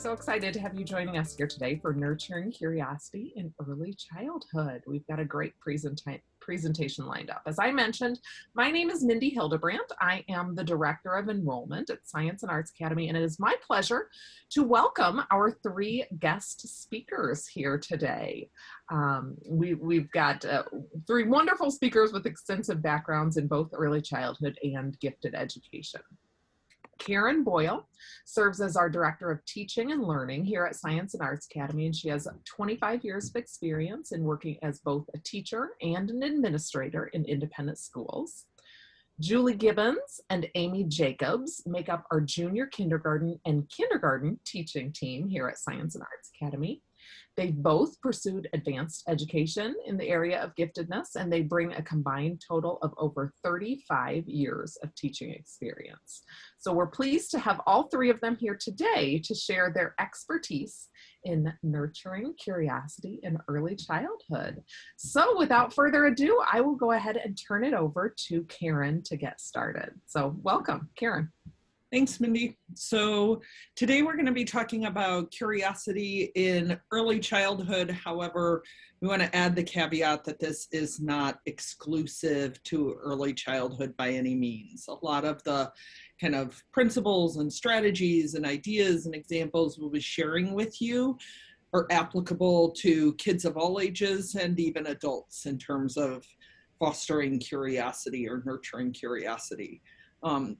so excited to have you joining us here today for Nurturing Curiosity in Early Childhood. We've got a great presentation lined up. As I mentioned, my name is Mindy Hildebrandt. I am the Director of Enrollment at Science and Arts Academy, and it is my pleasure to welcome our three guest speakers here today. We've got three wonderful speakers with extensive backgrounds in both early childhood and gifted education. Karen Boyle serves as our Director of Teaching and Learning here at Science and Arts Academy, and she has 25 years of experience in working as both a teacher and an administrator in independent schools. Julie Gibbons and Amy Jacobs make up our junior kindergarten and kindergarten teaching team here at Science and Arts Academy. They've both pursued advanced education in the area of giftedness, and they bring a combined total of over 35 years of teaching experience. So we're pleased to have all three of them here today to share their expertise in nurturing curiosity in early childhood. So without further ado, I will go ahead and turn it over to Karen to get started. So welcome, Karen. Thanks, Mindy. So today we're going to be talking about curiosity in early childhood. However, we want to add the caveat that this is not exclusive to early childhood by any means. A lot of the kind of principles and strategies and ideas and examples we'll be sharing with you are applicable to kids of all ages and even adults in terms of fostering curiosity or nurturing curiosity.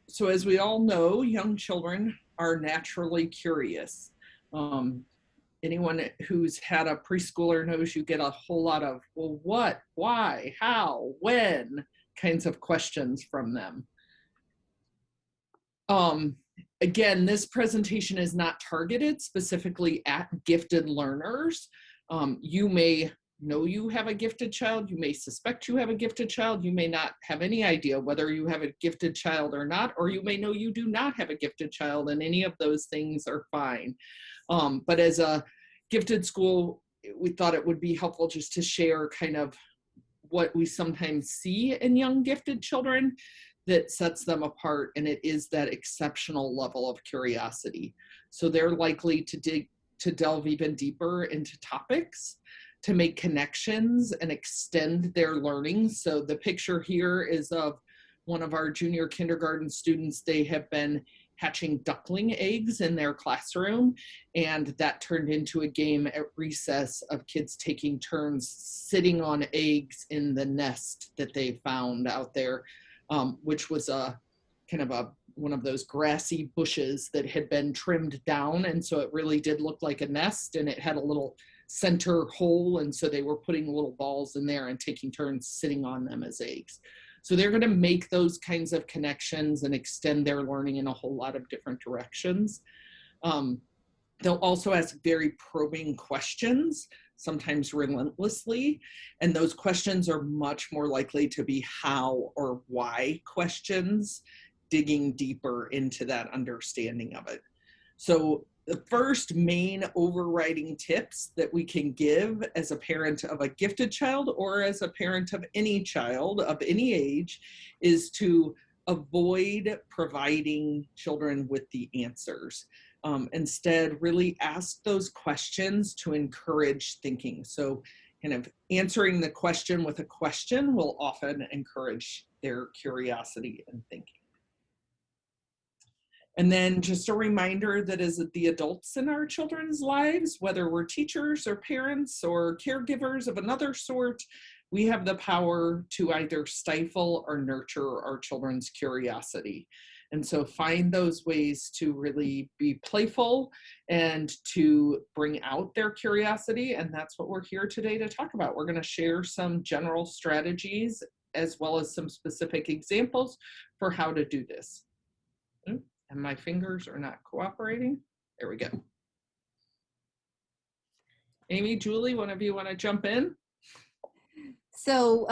So as we all know, young children are naturally curious. Anyone who's had a preschooler knows you get a whole lot of, well, what, why, how, when kinds of questions from them. Again, this presentation is not targeted specifically at gifted learners. You may know you have a gifted child, you may suspect you have a gifted child, you may not have any idea whether you have a gifted child or not, or you may know you do not have a gifted child, and any of those things are fine. But as a gifted school, we thought it would be helpful just to share kind of what we sometimes see in young gifted children that sets them apart, and it is that exceptional level of curiosity. So they're likely to delve even deeper into topics, to make connections and extend their learning. So the picture here is of one of our junior kindergarten students. They have been hatching duckling eggs in their classroom, and that turned into a game at recess of kids taking turns sitting on eggs in the nest that they found out there, which was a kind of one of those grassy bushes that had been trimmed down, and so it really did look like a nest, and it had a little center hole, and so they were putting little balls in there and taking turns sitting on them as eggs. So they're going to make those kinds of connections and extend their learning in a whole lot of different directions. They'll also ask very probing questions, sometimes relentlessly, and those questions are much more likely to be how or why questions, digging deeper into that understanding of it. So the first main overriding tips that we can give as a parent of a gifted child or as a parent of any child of any age is to avoid providing children with the answers. Instead, really ask those questions to encourage thinking. So kind of answering the question with a question will often encourage their curiosity and thinking. And then just a reminder that as the adults in our children's lives, whether we're teachers or parents or caregivers of another sort, we have the power to either stifle or nurture our children's curiosity. And so find those ways to really be playful and to bring out their curiosity. And that's what we're here today to talk about. We're going to share some general strategies as well as some specific examples for how to do this. And my fingers are not cooperating. There we go. Amy, Julie, one of you want to jump in? So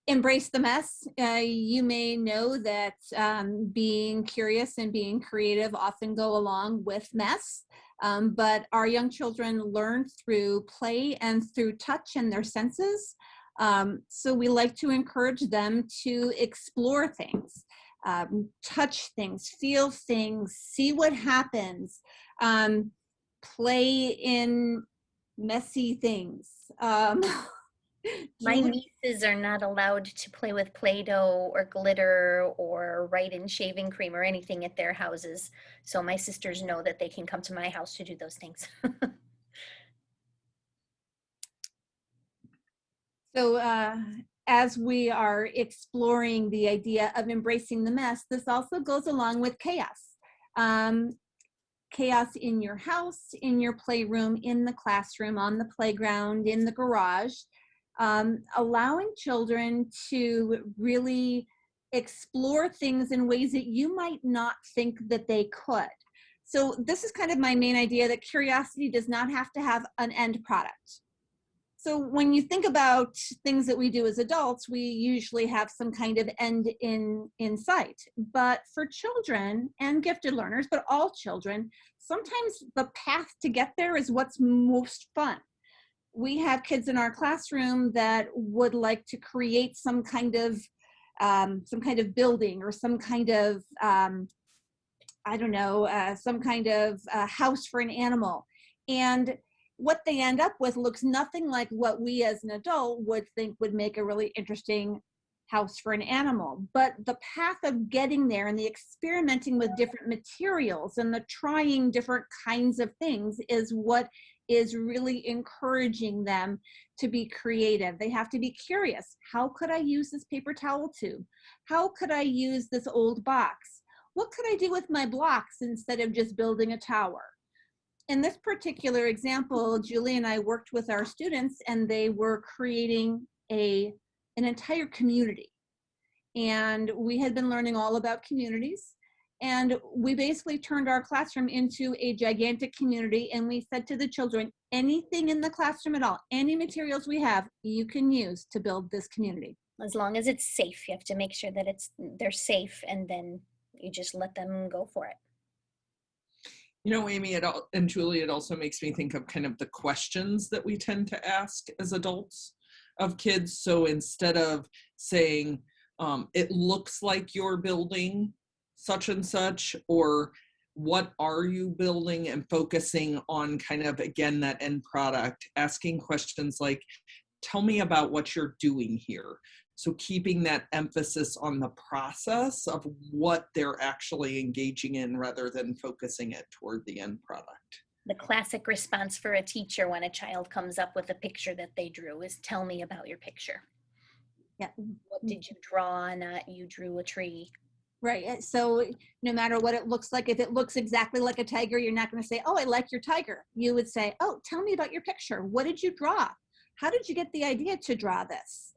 embrace the mess. You may know that being curious and being creative often go along with mess, but our young children learn through play and through touch and their senses. So we like to encourage them to explore things. Touch things, feel things, see what happens. play in messy things. My Julie, nieces are not allowed to play with Play-Doh or glitter or write in shaving cream or anything at their houses. So my sisters know that they can come to my house to do those things. so as we are exploring the idea of embracing the mess, this also goes along with chaos. Chaos in your house, in your playroom, in the classroom, on the playground, in the garage. Allowing children to really explore things in ways that you might not think that they could. So this is kind of my main idea, that curiosity does not have to have an end product. So when you think about things that we do as adults, we usually have some kind of end in sight. But for children and gifted learners, but all children, sometimes the path to get there is what's most fun. We have kids in our classroom that would like to create some kind of building, or some kind of I don't know, some kind of house for an animal, and what they end up with looks nothing like what we as an adult would think would make a really interesting house for an animal. But the path of getting there, and the experimenting with different materials, and the trying different kinds of things, is what is really encouraging them to be creative. They have to be curious. How could I use this paper towel tube? How could I use this old box? What could I do with my blocks instead of just building a tower? In this particular example, Julie and I worked with our students, and they were creating an entire community. And we had been learning all about communities. And we basically turned our classroom into a gigantic community, and we said to the children, anything in the classroom at all, any materials we have, you can use to build this community. As long as it's safe, you have to make sure that they're safe, and then you just let them go for it. You know, Amy and Julie, it also makes me think of kind of the questions that we tend to ask as adults of kids. So instead of saying, it looks like you're building such and such, or what are you building, and focusing on kind of, again, that end product, asking questions like, tell me about what you're doing here. So keeping that emphasis on the process of what they're actually engaging in, rather than focusing it toward the end product. The classic response for a teacher when a child comes up with a picture that they drew is, tell me about your picture. Yeah. What did you draw? Not you drew a tree. Right. So no matter what it looks like, if it looks exactly like a tiger, you're not going to say, oh, I like your tiger. You would say, oh, tell me about your picture. What did you draw? How did you get the idea to draw this?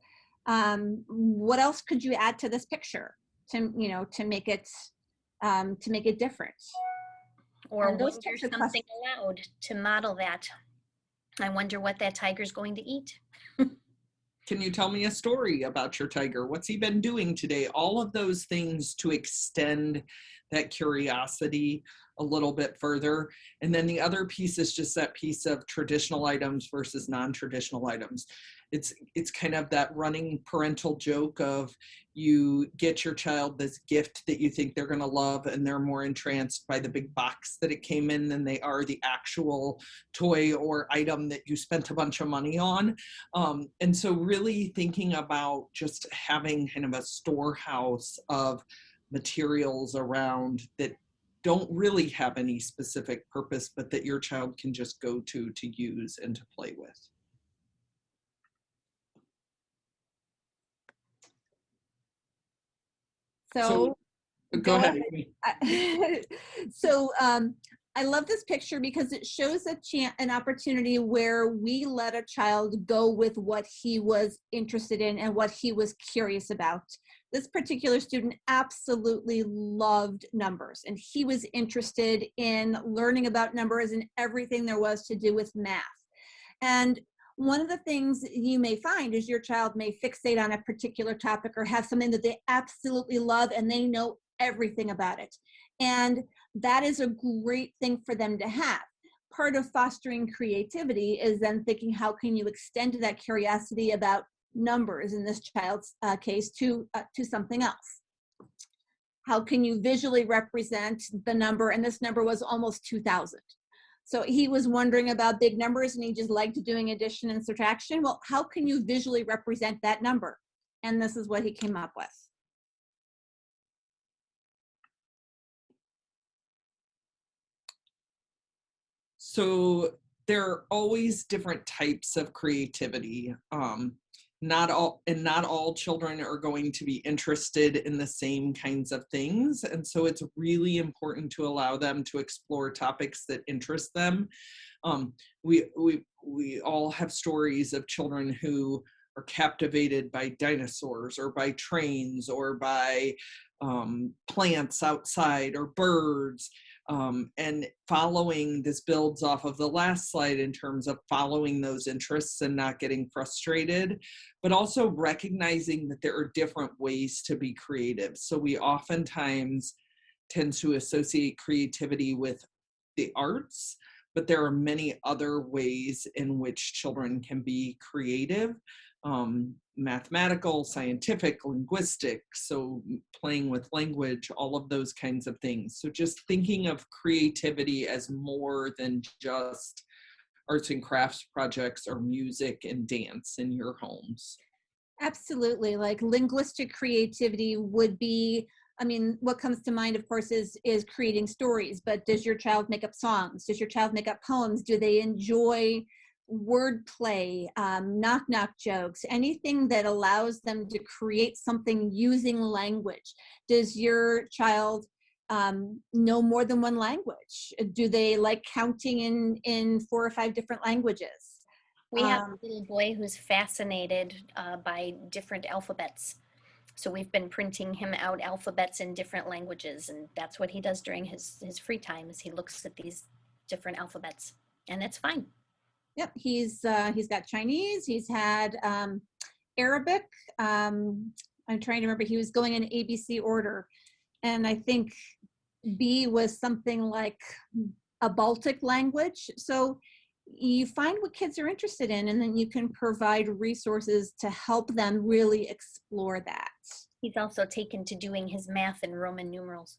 What else could you add to this picture to make it different? Or and those wonder types of something questions. aloud to model that. I wonder what that tiger's going to eat. Can you tell me a story about your tiger? What's he been doing today? All of those things to extend that curiosity a little bit further. And then the other piece is just that piece of traditional items versus non-traditional items. It's kind of that running parental joke of, you get your child this gift that you think they're going to love, and they're more entranced by the big box that it came in than they are the actual toy or item that you spent a bunch of money on. And so really thinking about just having kind of a storehouse of materials around that don't really have any specific purpose, but that your child can just go to use and to play with. So go ahead. So I love this picture because it shows an opportunity where we let a child go with what he was interested in and what he was curious about. This particular student absolutely loved numbers, and he was interested in learning about numbers and everything there was to do with math. And one of the things you may find is your child may fixate on a particular topic or have something that they absolutely love and they know everything about it. And that is a great thing for them to have. Part of fostering creativity is then thinking, how can you extend that curiosity about numbers, in this child's case, to something else? How can you visually represent the number? And this number was almost 2,000. So he was wondering about big numbers and he just liked doing addition and subtraction. Well, how can you visually represent that number? And this is what he came up with. So there are always different types of creativity. Not all children are going to be interested in the same kinds of things. And so it's really important to allow them to explore topics that interest them. We all have stories of children who are captivated by dinosaurs or by trains or by plants outside or birds. And following this builds off of the last slide in terms of following those interests and not getting frustrated, but also recognizing that there are different ways to be creative. So we oftentimes tend to associate creativity with the arts, but there are many other ways in which children can be creative. Mathematical, scientific, linguistic, so playing with language, all of those kinds of things. So just thinking of creativity as more than just arts and crafts projects or music and dance in your homes. Absolutely. Like linguistic creativity would be, I mean, what comes to mind, of course, is creating stories, but does your child make up songs? Does your child make up poems? Do they enjoy wordplay, knock-knock jokes, anything that allows them to create something using language? Does your child know more than one language? Do they like counting in 4 or 5 different languages? We have a little boy who's fascinated by different alphabets. So we've been printing him out alphabets in different languages, and that's what he does during his free time, is he looks at these different alphabets, and it's fine. Yep, he's got Chinese, he's had Arabic. I'm trying to remember, he was going in ABC order, and I think B was something like a Baltic language. So you find what kids are interested in, and then you can provide resources to help them really explore that. He's also taken to doing his math in Roman numerals.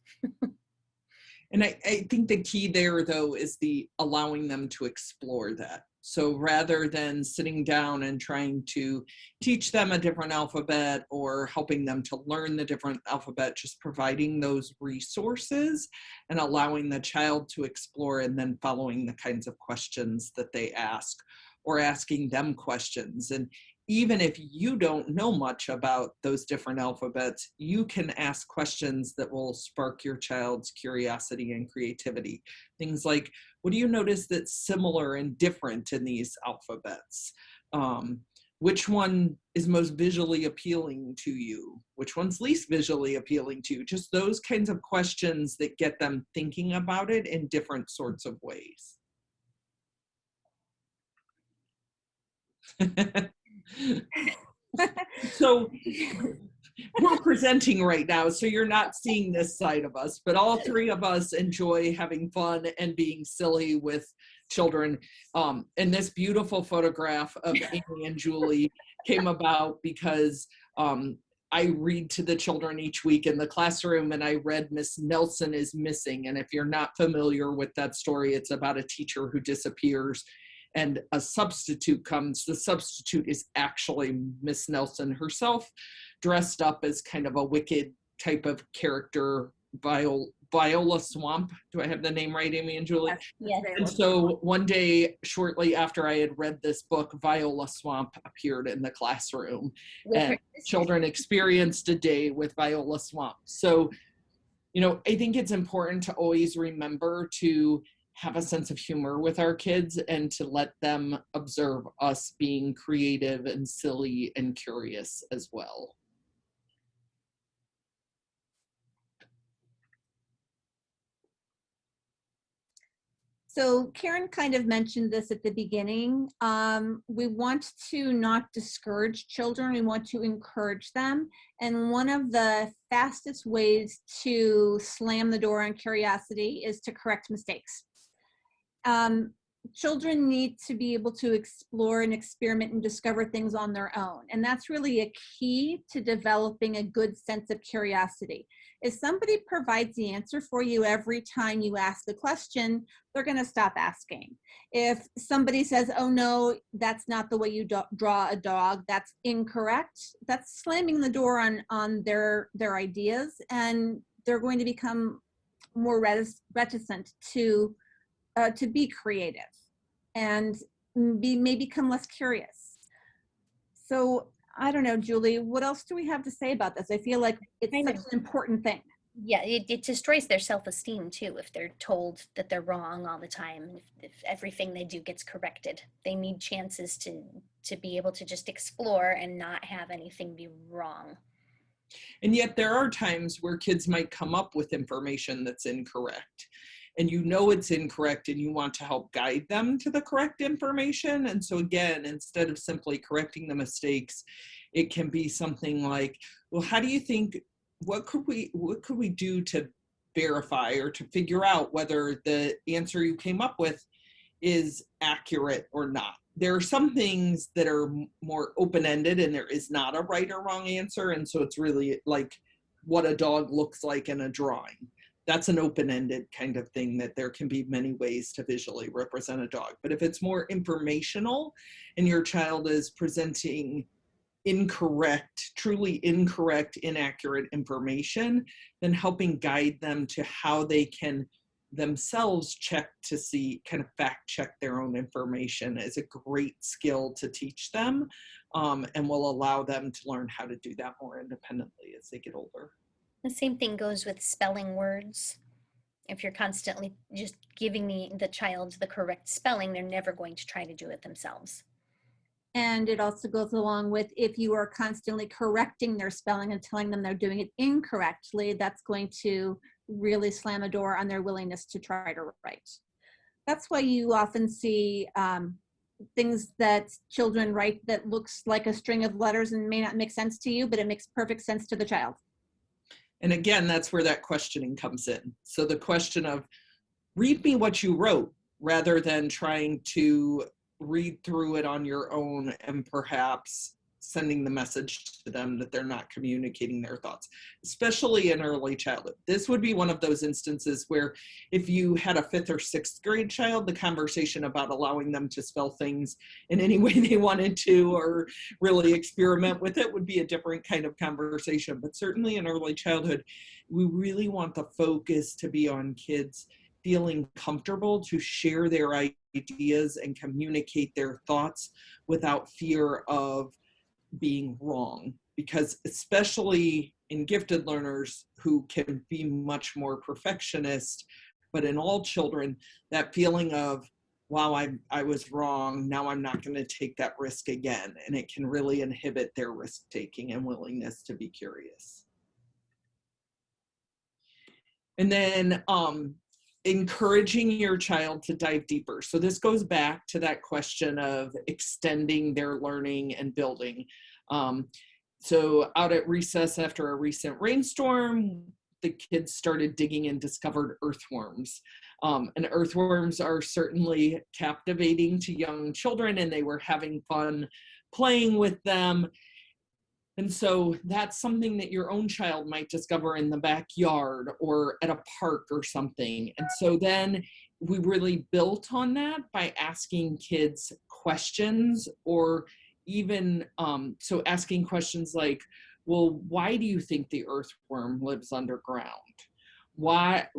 And I think the key there, though, is the allowing them to explore that. So rather than sitting down and trying to teach them a different alphabet or helping them to learn the different alphabet, just providing those resources and allowing the child to explore, and then following the kinds of questions that they ask, or asking them questions. And even if you don't know much about those different alphabets, you can ask questions that will spark your child's curiosity and creativity. Things like, what do you notice that's similar and different in these alphabets? Which one is most visually appealing to you? Which one's least visually appealing to you? Just those kinds of questions that get them thinking about it in different sorts of ways. So we're presenting right now, so you're not seeing this side of us, but all 3 of us enjoy having fun and being silly with children. And this beautiful photograph of Amy and Julie came about because I read to the children each week in the classroom, and I read Miss Nelson is Missing. And if you're not familiar with that story, it's about a teacher who disappears and a substitute comes. The substitute is actually Miss Nelson herself, dressed up as kind of a wicked type of character, Viola Swamp. Do I have the name right, Amy and Julie? Yes. And so one day, shortly after I had read this book, Viola Swamp appeared in the classroom, and children experienced a day with Viola Swamp. So, you know, I think it's important to always remember to have a sense of humor with our kids and to let them observe us being creative and silly and curious as well. So Karen kind of mentioned this at the beginning. We want to not discourage children, we want to encourage them. And one of the fastest ways to slam the door on curiosity is to correct mistakes. children need to be able to explore and experiment and discover things on their own. And that's really a key to developing a good sense of curiosity. If somebody provides the answer for you every time you ask a question, they're going to stop asking. If somebody says, oh no, that's not the way you draw a dog, that's incorrect, that's slamming the door on their ideas, and they're going to become more reticent to be creative and may become less curious. So I don't know, Julie, what else do we have to say about this? I feel like it's such an important thing. Yeah, it destroys their self-esteem too if they're told that they're wrong all the time. If everything they do gets corrected, they need chances to be able to just explore and not have anything be wrong. And yet there are times where kids might come up with information that's incorrect, and you know it's incorrect and you want to help guide them to the correct information. And so again, instead of simply correcting the mistakes, it can be something like, well, how do you think, what could we do to verify or to figure out whether the answer you came up with is accurate or not? There are some things that are more open-ended and there is not a right or wrong answer. And so it's really like what a dog looks like in a drawing. That's an open-ended kind of thing, that there can be many ways to visually represent a dog. But if it's more informational and your child is presenting incorrect, truly incorrect, inaccurate information, then helping guide them to how they can themselves check to see, kind of fact check their own information is a great skill to teach them, and will allow them to learn how to do that more independently as they get older. The same thing goes with spelling words. If you're constantly just giving the child the correct spelling, they're never going to try to do it themselves. And it also goes along with, if you are constantly correcting their spelling and telling them they're doing it incorrectly, that's going to really slam a door on their willingness to try to write. That's why you often see things that children write that looks like a string of letters and may not make sense to you, but it makes perfect sense to the child. And again, that's where that questioning comes in. So the question of, read me what you wrote, rather than trying to read through it on your own and perhaps sending the message to them that they're not communicating their thoughts, especially in early childhood. This would be one of those instances where if you had a 5th or 6th grade child, the conversation about allowing them to spell things in any way they wanted to or really experiment with it would be a different kind of conversation. But certainly in early childhood, we really want the focus to be on kids feeling comfortable to share their ideas and communicate their thoughts without fear of being wrong, because especially in gifted learners who can be much more perfectionist, but in all children, that feeling of, wow, I was wrong, now I'm not going to take that risk again, and it can really inhibit their risk taking and willingness to be curious. And then encouraging your child to dive deeper. So this goes back to that question of extending their learning and building. So out at recess after a recent rainstorm, the kids started digging and discovered earthworms. And earthworms are certainly captivating to young children, and they were having fun playing with them. And so that's something that your own child might discover in the backyard or at a park or something. And so then we really built on that by asking kids questions, or even, so asking questions like, well, why do you think the earthworm lives underground? What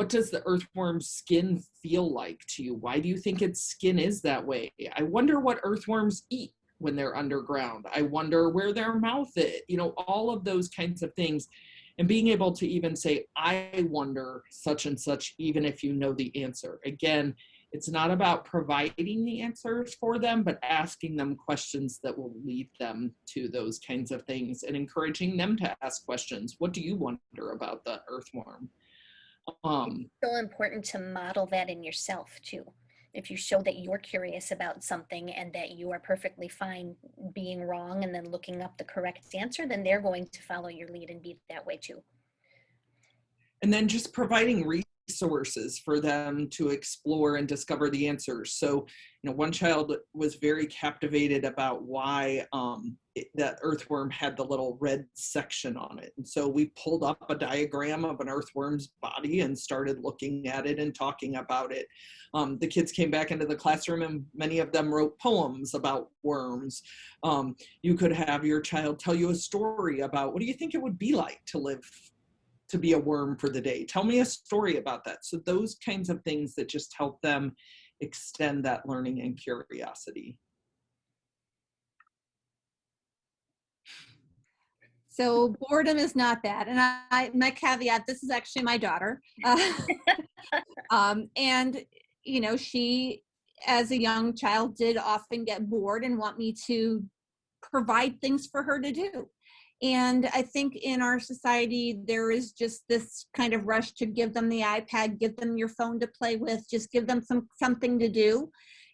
does the earthworm's skin feel like to you? Why do you think its skin is that way? I wonder what earthworms eat when they're underground. I wonder where their mouth is, all of those kinds of things. And being able to even say, I wonder such and such, even if you know the answer. Again, it's not about providing the answers for them, but asking them questions that will lead them to those kinds of things and encouraging them to ask questions. What do you wonder about the earthworm? It's so important to model that in yourself too. If you show that you're curious about something and that you are perfectly fine being wrong and then looking up the correct answer, then they're going to follow your lead and be that way too. And then just providing resources for them to explore and discover the answers. So, one child was very captivated about why that earthworm had the little red section on it. And so we pulled up a diagram of an earthworm's body and started looking at it and talking about it. The kids came back into the classroom and many of them wrote poems about worms. You could have your child tell you a story about, what do you think it would be like to be a worm for the day? Tell me a story about that. So those kinds of things that just help them extend that learning and curiosity. So boredom is not bad. And my caveat, this is actually my daughter. And, she, as a young child, did often get bored and want me to provide things for her to do. And I think in our society, there is just this kind of rush to give them the iPad, give them your phone to play with, just give them something to do.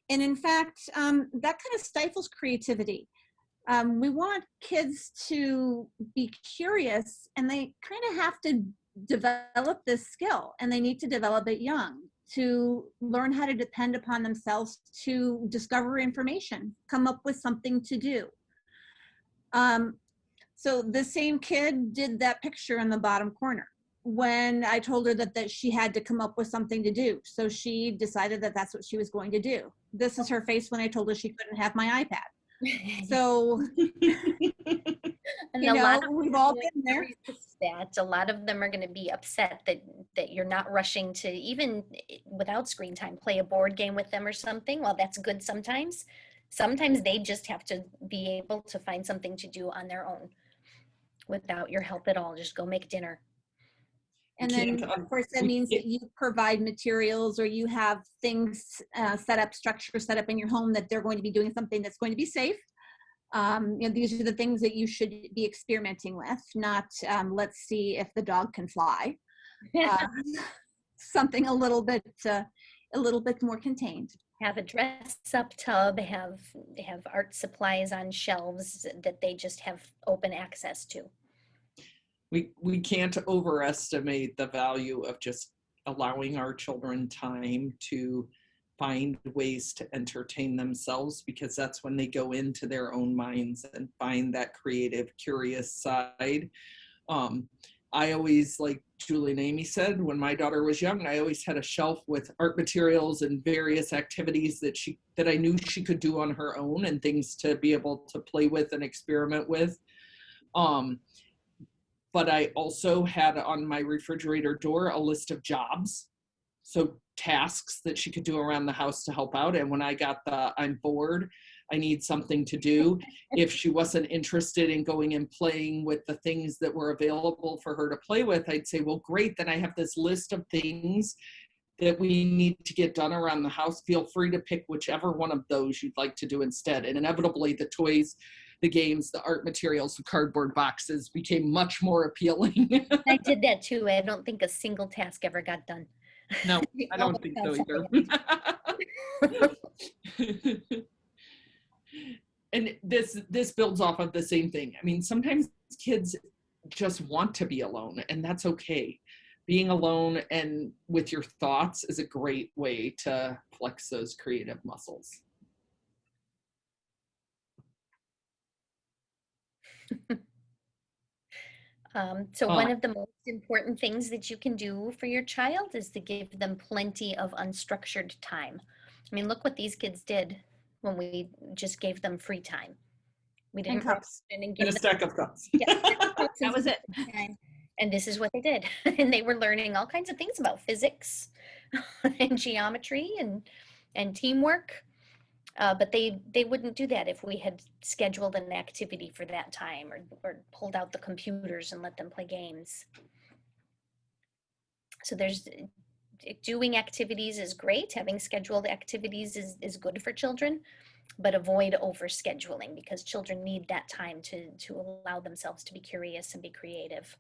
And in fact, that kind of stifles creativity. We want kids to be curious, and they kind of have to develop this skill, and they need to develop it young to learn how to depend upon themselves to discover information, come up with something to do. So the same kid did that picture in the bottom corner when I told her that she had to come up with something to do. So she decided that that's what she was going to do. This is her face when I told her she couldn't have my iPad. So, and we've all been there. That a lot of them are going to be upset that you're not rushing to, even without screen time, play a board game with them or something. Well, that's good sometimes. Sometimes they just have to be able to find something to do on their own without your help at all. Just go make dinner. And then, of course, that means that you provide materials, or you have things structure set up in your home that they're going to be doing something that's going to be safe. These are the things that you should be experimenting with, not let's see if the dog can fly. Something a little bit more contained. Have a dress-up tub, have art supplies on shelves that they just have open access to. We can't overestimate the value of just allowing our children time to find ways to entertain themselves, because that's when they go into their own minds and find that creative, curious side. I always, like Julie and Amy said, when my daughter was young, I always had a shelf with art materials and various activities that I knew she could do on her own, and things to be able to play with and experiment with. But I also had on my refrigerator door a list of jobs, so tasks that she could do around the house to help out. And when I got I'm bored, I need something to do, if she wasn't interested in going and playing with the things that were available for her to play with, I'd say, well, great, then I have this list of things that we need to get done around the house. Feel free to pick whichever one of those you'd like to do instead. And inevitably the toys, the games, the art materials, the cardboard boxes became much more appealing. I did that too. I don't think a single task ever got done. No, I don't think so either. And this builds off of the same thing. I mean, sometimes kids just want to be alone, and that's okay. Being alone and with your thoughts is a great way to flex those creative muscles. One of the most important things that you can do for your child is to give them plenty of unstructured time. I mean, look what these kids did when we just gave them free time. We didn't cups and a stack of cups. Yeah, that was it. And this is what they did. And they were learning all kinds of things about physics and geometry and teamwork. But they wouldn't do that if we had scheduled an activity for that time, or pulled out the computers and let them play games. So doing activities is great. Having scheduled activities is good for children, but avoid over scheduling, because children need that time to allow themselves to be curious and be creative.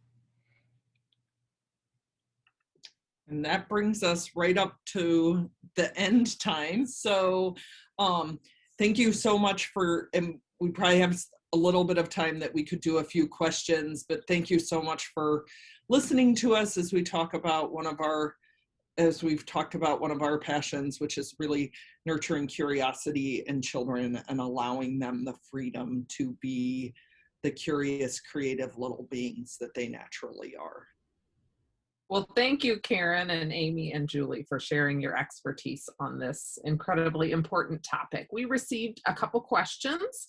And that brings us right up to the end time. So thank you so much and we probably have a little bit of time that we could do a few questions, but thank you so much for listening to us as we talk about one of our as we've talked about, one of our passions, which is really nurturing curiosity in children and allowing them the freedom to be the curious, creative little beings that they naturally are. Well, thank you, Karen and Amy and Julie, for sharing your expertise on this incredibly important topic. We received a couple questions,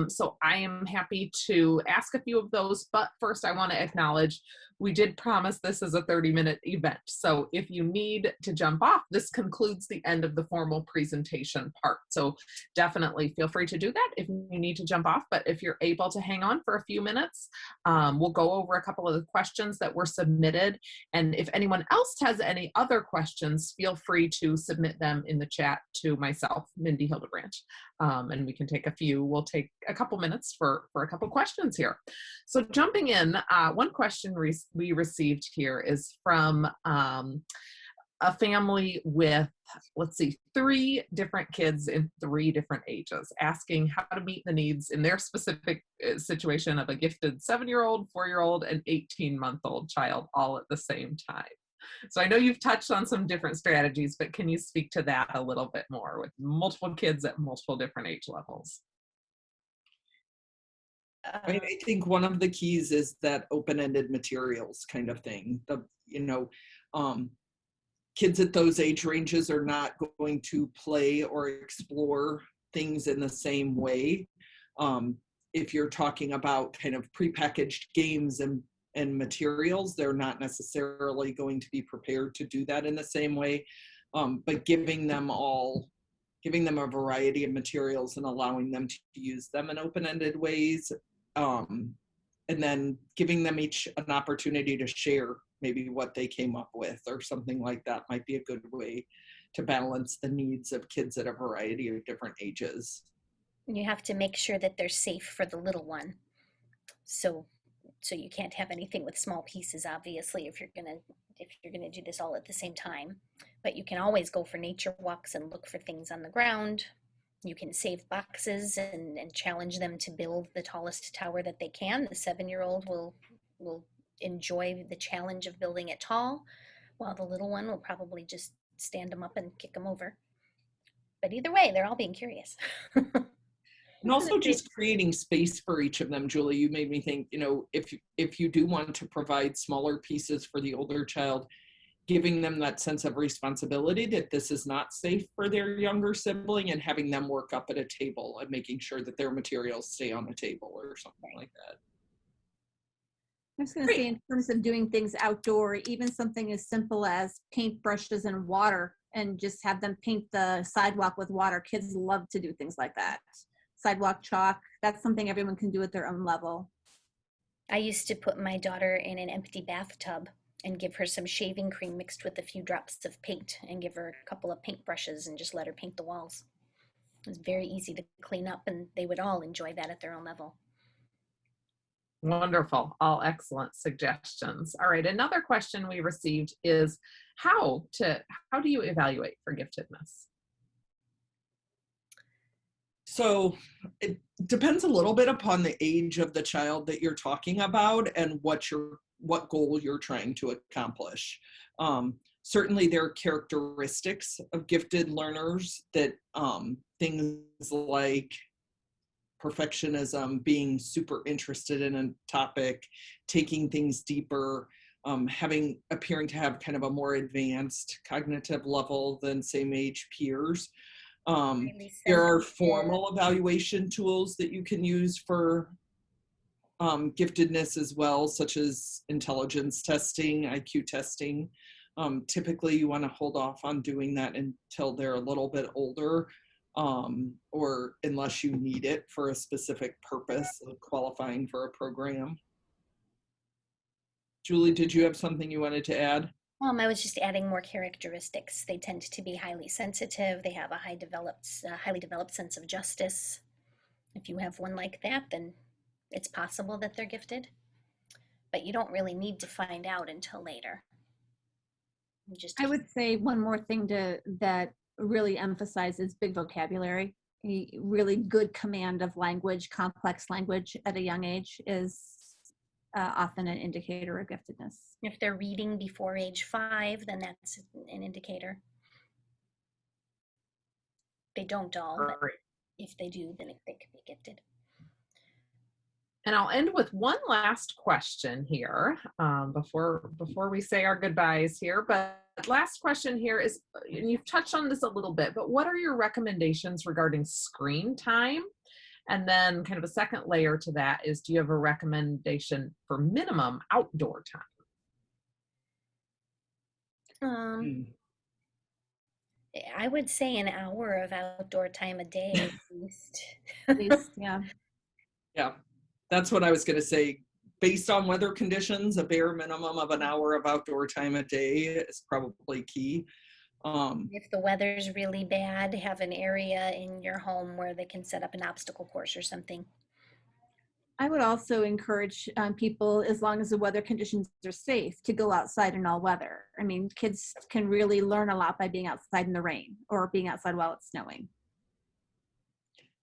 so I am happy to ask a few of those, but first I want to acknowledge we did promise this is a 30-minute event, so if you need to jump off, this concludes the end of the formal presentation part, so definitely feel free to do that if you need to jump off, but if you're able to hang on for a few minutes, we'll go over a couple of the questions that were submitted. And if anyone else has any other questions, feel free to submit them in the chat to myself, Mindy Hildebrandt, and we can take a few. We'll take a couple minutes for a couple questions here. So jumping in, one question we received here is from a family with, let's see, 3 different kids in 3 different ages, asking how to meet the needs in their specific situation of a gifted 7-year-old, 4-year-old, and 18-month-old child all at the same time. So I know you've touched on some different strategies, but can you speak to that a little bit more with multiple kids at multiple different age levels? I think one of the keys is that open-ended materials kind of thing. Kids at those age ranges are not going to play or explore things in the same way. If you're talking about kind of prepackaged games and materials, they're not necessarily going to be prepared to do that in the same way. But giving them a variety of materials and allowing them to use them in open-ended ways, and then giving them each an opportunity to share maybe what they came up with or something like that might be a good way to balance the needs of kids at a variety of different ages. You have to make sure that they're safe for the little one. So you can't have anything with small pieces, obviously, if you're gonna do this all at the same time. But you can always go for nature walks and look for things on the ground. You can save boxes and challenge them to build the tallest tower that they can. The 7-year-old will enjoy the challenge of building it tall, while the little one will probably just stand them up and kick them over. But either way, they're all being curious. And also just creating space for each of them. Julie, you made me think, if you do want to provide smaller pieces for the older child, giving them that sense of responsibility that this is not safe for their younger sibling and having them work up at a table and making sure that their materials stay on a table or something like that. I was going to say, in terms of doing things outdoor, even something as simple as paintbrushes and water, and just have them paint the sidewalk with water. Kids love to do things like that. Sidewalk chalk, that's something everyone can do at their own level. I used to put my daughter in an empty bathtub and give her some shaving cream mixed with a few drops of paint and give her a couple of paintbrushes and just let her paint the walls. It was very easy to clean up, and they would all enjoy that at their own level. Wonderful, all excellent suggestions. All right, another question we received is how do you evaluate for giftedness? So it depends a little bit upon the age of the child that you're talking about and what goal you're trying to accomplish. Certainly there are characteristics of gifted learners that things like perfectionism, being super interested in a topic, taking things deeper, appearing to have kind of a more advanced cognitive level than same age peers. There are formal evaluation tools that you can use for giftedness as well, such as intelligence testing, IQ testing. Typically you want to hold off on doing that until they're a little bit older, or unless you need it for a specific purpose of qualifying for a program. Julie, did you have something you wanted to add? I was just adding more characteristics. They tend to be highly sensitive. They have a highly developed sense of justice. If you have one like that, then it's possible that they're gifted. But you don't really need to find out until later. I would say one more thing that really emphasizes big vocabulary. A really good command of language, complex language at a young age is often an indicator of giftedness. If they're reading before age 5, then that's an indicator. They don't all, but Right. if they do, then they could be gifted. And I'll end with one last question here before we say our goodbyes here. But last question here is, and you've touched on this a little bit, but what are your recommendations regarding screen time? And then kind of a second layer to that is, do you have a recommendation for minimum outdoor time? I would say an hour of outdoor time a day at least. At least, yeah. Yeah, that's what I was going to say. Based on weather conditions, a bare minimum of an hour of outdoor time a day is probably key. If the weather's really bad, have an area in your home where they can set up an obstacle course or something. I would also encourage people, as long as the weather conditions are safe, to go outside in all weather. I mean, kids can really learn a lot by being outside in the rain or being outside while it's snowing.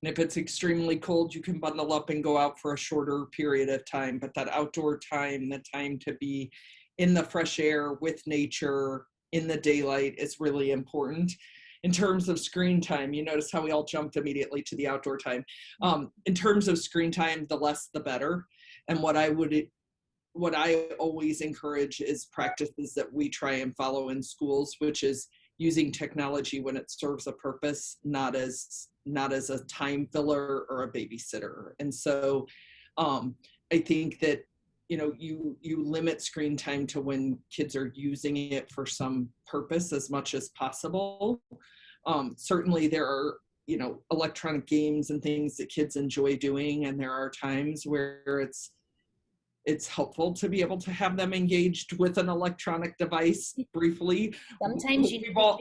And if it's extremely cold, you can bundle up and go out for a shorter period of time. But that outdoor time, the time to be in the fresh air with nature, in the daylight, is really important. In terms of screen time, you notice how we all jumped immediately to the outdoor time. In terms of screen time, the less the better. And what I always encourage is practices that we try and follow in schools, which is using technology when it serves a purpose, not as a time filler or a babysitter. And so I think that you limit screen time to when kids are using it for some purpose as much as possible. Certainly there are electronic games and things that kids enjoy doing, and there are times where it's helpful to be able to have them engaged with an electronic device briefly. Sometimes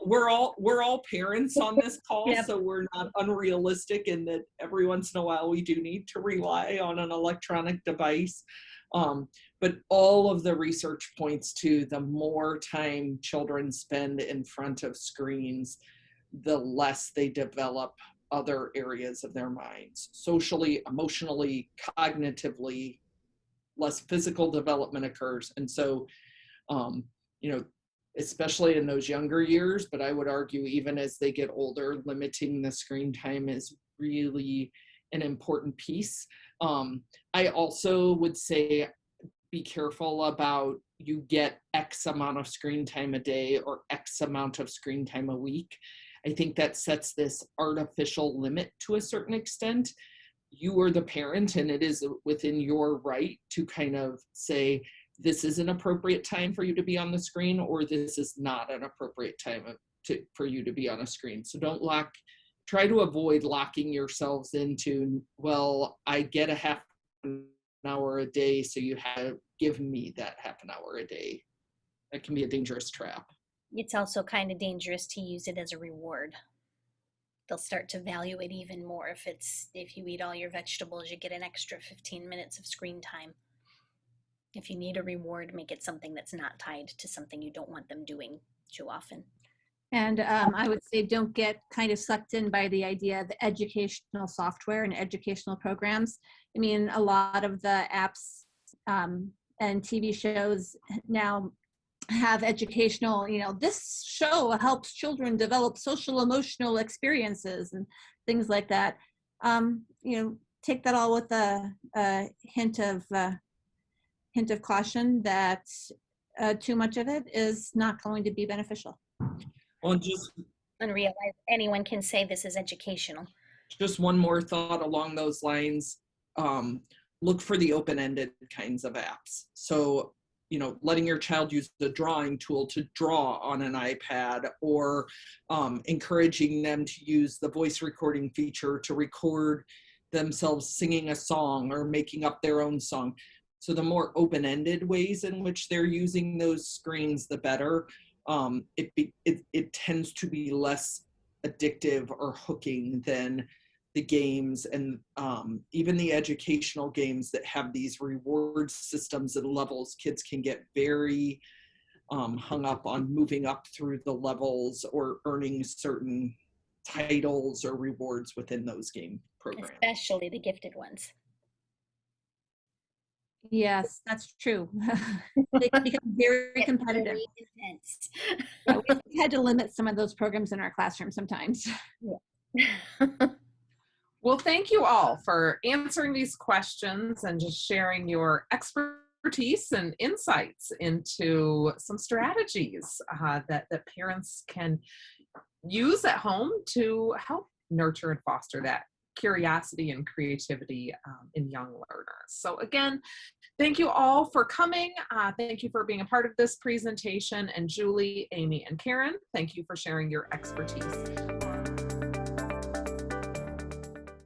we're all parents on this call, Yep. So we're not unrealistic in that every once in a while we do need to rely on an electronic device. But all of the research points to the more time children spend in front of screens, the less they develop other areas of their minds, socially, emotionally, cognitively. Less physical development occurs. And so, especially in those younger years, but I would argue even as they get older, limiting the screen time is really an important piece. I also would say be careful about, you get X amount of screen time a day or X amount of screen time a week. I think that sets this artificial limit to a certain extent. You are the parent, and it is within your right to kind of say, this is an appropriate time for you to be on the screen, or this is not an appropriate time for you to be on a screen. So try to avoid locking yourselves into, well, I get a half an hour a day, so you have to give me that half an hour a day. That can be a dangerous trap. It's also kind of dangerous to use it as a reward. They'll start to value it even more. If you eat all your vegetables, you get an extra 15 minutes of screen time. If you need a reward, make it something that's not tied to something you don't want them doing too often. And I would say don't get kind of sucked in by the idea of the educational software and educational programs. I mean, a lot of the apps and TV shows now have educational, this show helps children develop social emotional experiences and things like that. Take that all with a hint of caution that too much of it is not going to be beneficial. Well, And realize anyone can say this is educational. Just one more thought along those lines. Look for the open-ended kinds of apps. So, letting your child use the drawing tool to draw on an iPad, or encouraging them to use the voice recording feature to record themselves singing a song or making up their own song. So the more open-ended ways in which they're using those screens, the better. It tends to be less addictive or hooking than the games and even the educational games that have these reward systems and levels. Kids can get very hung up on moving up through the levels or earning certain titles or rewards within those game programs. Especially the gifted ones. Yes, that's true. They can become very Get competitive. very intense. Yeah, we've had to limit some of those programs in our classroom sometimes. Well, thank you all for answering these questions and just sharing your expertise and insights into some strategies that parents can use at home to help nurture and foster that curiosity and creativity in young learners. So again, thank you all for coming. Thank you for being a part of this presentation. And Julie, Amy, and Karen, thank you for sharing your expertise.